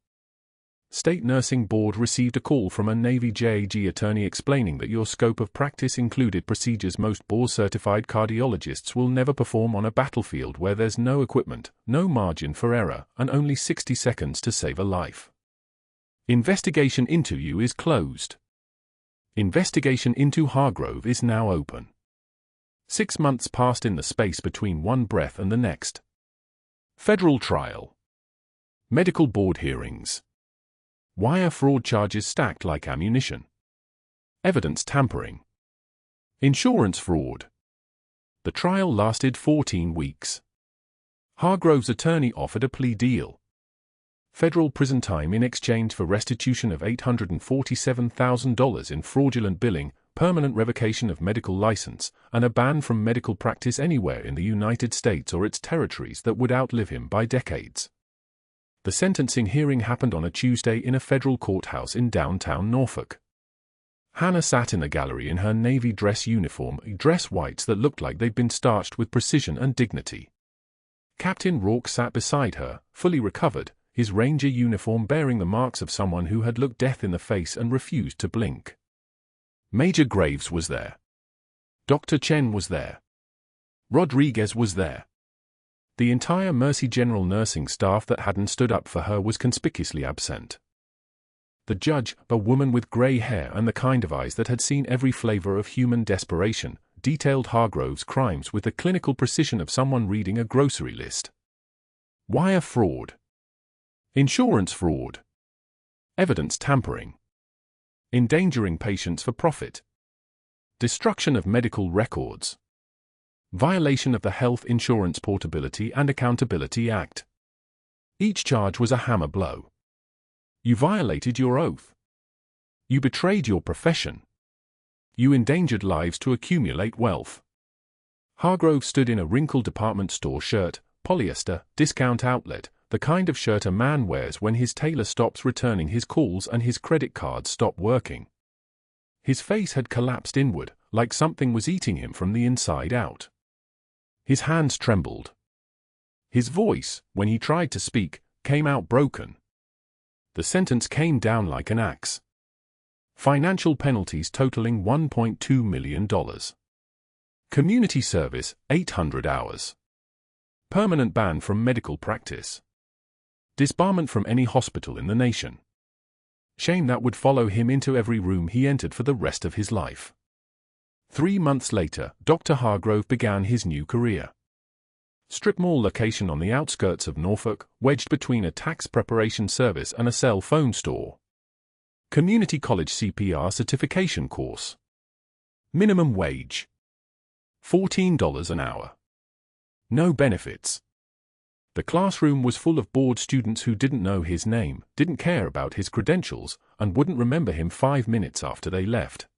State Nursing Board received a call from a Navy JAG attorney explaining that your scope of practice included procedures most board-certified cardiologists will never perform on a battlefield where there's no equipment, no margin for error, and only 60 seconds to save a life. Investigation into you is closed. Investigation into Hargrove is now open. 6 months passed in the space between one breath and the next. Federal trial. Medical board hearings. Wire fraud charges stacked like ammunition. Evidence tampering. Insurance fraud. The trial lasted 14 weeks. Hargrove's attorney offered a plea deal. Federal prison time in exchange for restitution of $847,000 in fraudulent billing, permanent revocation of medical license, and a ban from medical practice anywhere in the United States or its territories that would outlive him by decades. The sentencing hearing happened on a Tuesday in a federal courthouse in downtown Norfolk. Hannah sat in the gallery in her navy dress uniform, dress whites that looked like they'd been starched with precision and dignity. Captain Rourke sat beside her, fully recovered, his ranger uniform bearing the marks of someone who had looked death in the face and refused to blink. Major Graves was there. Dr. Chen was there. Rodriguez was there. The entire Mercy General nursing staff that hadn't stood up for her was conspicuously absent. The judge, a woman with grey hair and the kind of eyes that had seen every flavor of human desperation, detailed Hargrove's crimes with the clinical precision of someone reading a grocery list. Wire fraud. Insurance fraud. Evidence tampering. Endangering patients for profit. Destruction of medical records. Violation of the Health Insurance Portability and Accountability Act. Each charge was a hammer blow. You violated your oath. You betrayed your profession. You endangered lives to accumulate wealth. Hargrove stood in a wrinkled department store shirt, polyester, discount outlet, the kind of shirt a man wears when his tailor stops returning his calls and his credit cards stop working. His face had collapsed inward, like something was eating him from the inside out. His hands trembled. His voice, when he tried to speak, came out broken. The sentence came down like an axe. Financial penalties totaling $1.2 million. Community service, 800 hours. Permanent ban from medical practice. Disbarment from any hospital in the nation. Shame that would follow him into every room he entered for the rest of his life. 3 months later, Dr. Hargrove began his new career. Strip mall location on the outskirts of Norfolk, wedged between a tax preparation service and a cell phone store. Community college CPR certification course. Minimum wage. $14 an hour. No benefits. The classroom was full of bored students who didn't know his name, didn't care about his credentials, and wouldn't remember him 5 minutes after they left.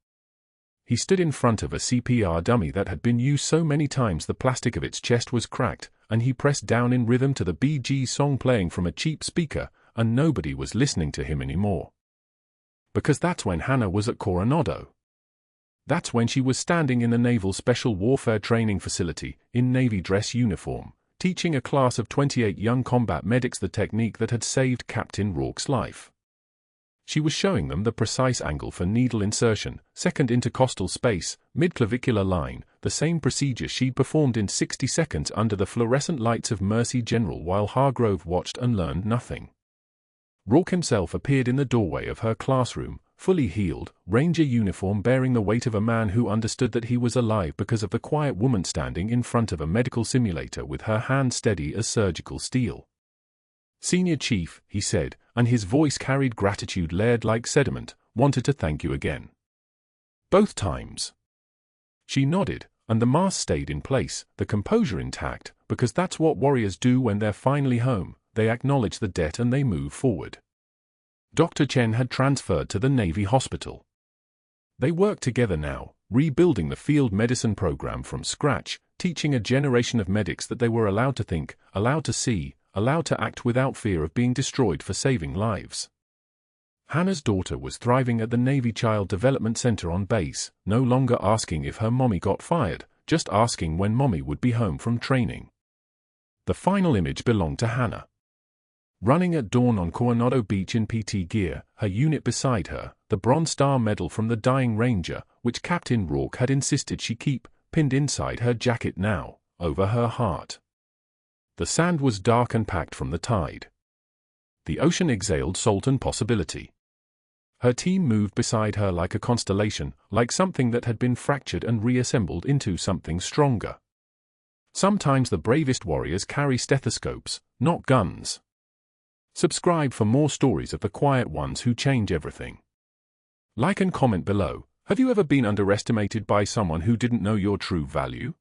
He stood in front of a CPR dummy that had been used so many times the plastic of its chest was cracked, and he pressed down in rhythm to the Bee Gees song playing from a cheap speaker, and nobody was listening to him anymore. Because that's when Hannah was at Coronado. That's when she was standing in the Naval Special Warfare Training Facility, in Navy dress uniform, teaching a class of 28 young combat medics the technique that had saved Captain Rourke's life. She was showing them the precise angle for needle insertion, second intercostal space, mid-clavicular line, the same procedure she'd performed in 60 seconds under the fluorescent lights of Mercy General while Hargrove watched and learned nothing. Rourke himself appeared in the doorway of her classroom, fully healed, ranger uniform bearing the weight of a man who understood that he was alive because of the quiet woman standing in front of a medical simulator with her hand steady as surgical steel. "Senior Chief," he said, and his voice carried gratitude layered like sediment, "wanted to thank you again." Both times. She nodded, and the mask stayed in place, the composure intact, because that's what warriors do when they're finally home. They acknowledge the debt and they move forward. Dr. Chen had transferred to the Navy hospital. They worked together now, rebuilding the field medicine program from scratch, teaching a generation of medics that they were allowed to think, allowed to see, allowed to act without fear of being destroyed for saving lives. Hannah's daughter was thriving at the Navy Child Development Center on base, no longer asking if her mommy got fired, just asking when mommy would be home from training. The final image belonged to Hannah. Running at dawn on Coronado Beach in PT gear, her unit beside her, the Bronze Star Medal from the dying Ranger, which Captain Rourke had insisted she keep, pinned inside her jacket now, over her heart. The sand was dark and packed from the tide. The ocean exhaled salt and possibility. Her team moved beside her like a constellation, like something that had been fractured and reassembled into something stronger. Sometimes the bravest warriors carry stethoscopes, not guns. Subscribe for more stories of the quiet ones who change everything. Like and comment below. Have you ever been underestimated by someone who didn't know your true value?